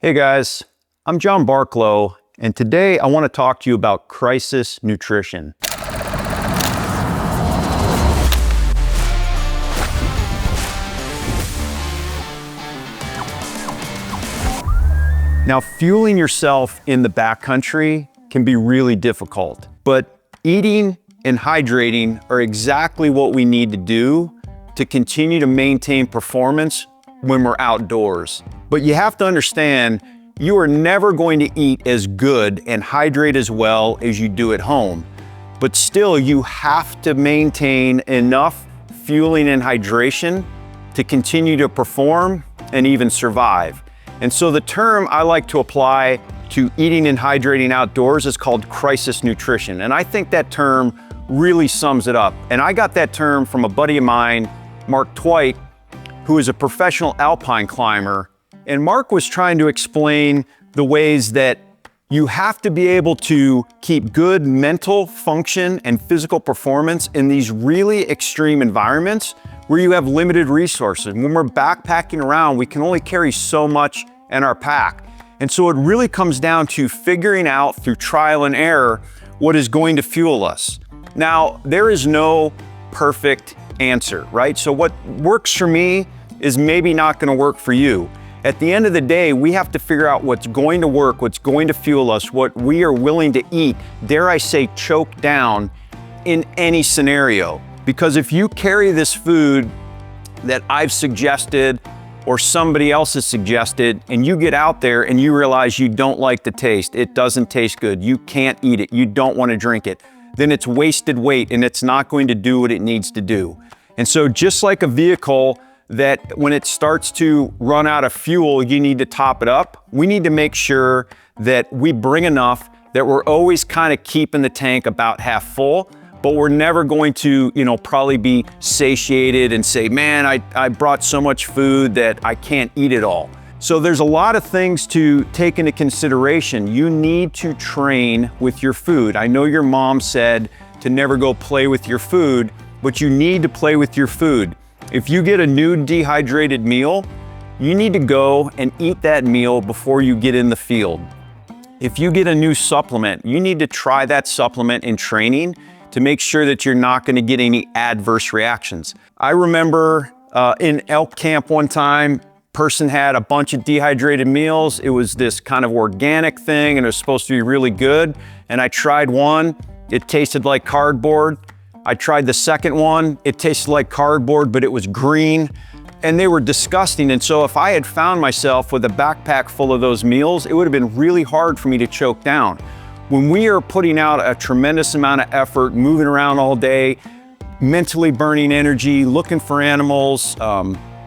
Hey guys, I'm John Barklow, and today I want to talk to you about crisis nutrition. Now, fueling yourself in the backcountry can be really difficult, but eating and hydrating are exactly what we need to do to continue to maintain performance when we're outdoors. But you have to understand, you are never going to eat as good and hydrate as well as you do at home. But still, you have to maintain enough fueling and hydration to continue to perform and even survive. And so the term I like to apply to eating and hydrating outdoors is called crisis nutrition. And I think that term really sums it up. And I got that term from a buddy of mine, Mark Twite, who is a professional alpine climber. And Mark was trying to explain the ways that you have to be able to keep good mental function and physical performance in these really extreme environments where you have limited resources. When we're backpacking around, we can only carry so much in our pack. And so it really comes down to figuring out through trial and error what is going to fuel us. Now, there is no perfect answer, right? So what works for me is maybe not going to work for you. At the end of the day, we have to figure out what's going to work, what's going to fuel us, what we are willing to eat, dare I say, choke down in any scenario. Because if you carry this food that I've suggested or somebody else has suggested, and you get out there and you realize you don't like the taste, it doesn't taste good, you can't eat it, you don't want to drink it, then it's wasted weight and it's not going to do what it needs to do. And so just like a vehicle that when it starts to run out of fuel, you need to top it up. We need to make sure that we bring enough that we're always kind of keeping the tank about half full, but we're never going to, probably be satiated and say, man, I brought so much food that I can't eat it all. So there's a lot of things to take into consideration. You need to train with your food. I know your mom said to never go play with your food, but you need to play with your food. If you get a new dehydrated meal, you need to go and eat that meal before you get in the field. If you get a new supplement, you need to try that supplement in training to make sure that you're not going to get any adverse reactions. I remember in elk camp one time, person had a bunch of dehydrated meals. It was this kind of organic thing and it was supposed to be really good. And I tried one, it tasted like cardboard. I tried the second one, it tasted like cardboard, but it was green, and they were disgusting. And so if I had found myself with a backpack full of those meals, it would have been really hard for me to choke down. When we are putting out a tremendous amount of effort, moving around all day, mentally burning energy, looking for animals,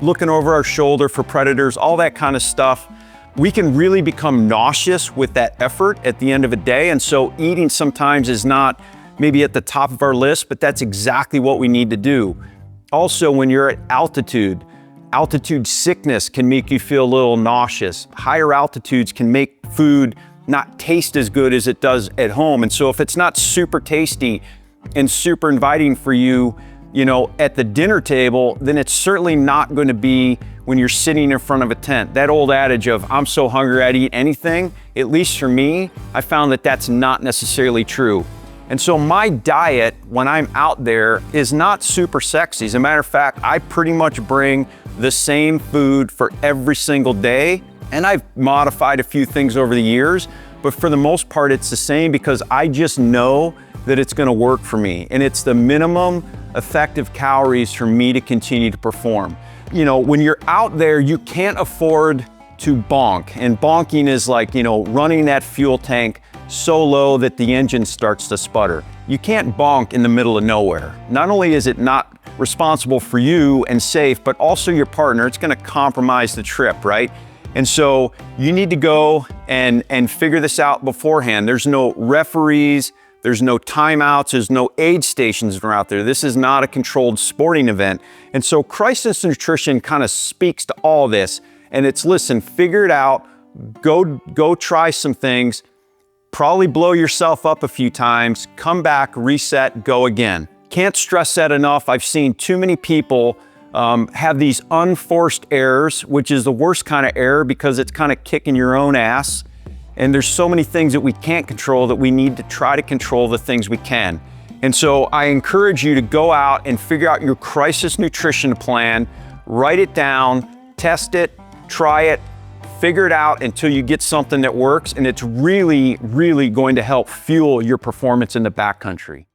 looking over our shoulder for predators, all that kind of stuff, we can really become nauseous with that effort at the end of a day. And so eating sometimes is not maybe at the top of our list, but that's exactly what we need to do. Also, when you're at altitude sickness can make you feel a little nauseous. Higher altitudes can make food not taste as good as it does at home. And so if it's not super tasty and super inviting for you, at the dinner table, then it's certainly not going to be when you're sitting in front of a tent. That old adage of, I'm so hungry I'd eat anything, at least for me, I found that that's not necessarily true. And so my diet when I'm out there is not super sexy. As a matter of fact, I pretty much bring the same food for every single day. And I've modified a few things over the years, but for the most part, it's the same because I just know that it's gonna work for me. And it's the minimum effective calories for me to continue to perform. When you're out there, you can't afford to bonk. And bonking is like, running that fuel tank so low that the engine starts to sputter. You can't bonk in the middle of nowhere. Not only is it not responsible for you and safe, but also your partner. It's gonna compromise the trip, right? And so you need to go and figure this out beforehand. There's no referees, there's no timeouts, there's no aid stations that are out there. This is not a controlled sporting event. And so crisis nutrition kind of speaks to all this. And it's, listen, figure it out, go try some things, probably blow yourself up a few times, come back, reset, go again. Can't stress that enough. I've seen too many people have these unforced errors, which is the worst kind of error because it's kind of kicking your own ass. And there's so many things that we can't control that we need to try to control the things we can. And so I encourage you to go out and figure out your crisis nutrition plan, write it down, test it, try it, figure it out until you get something that works. And it's really, really going to help fuel your performance in the backcountry.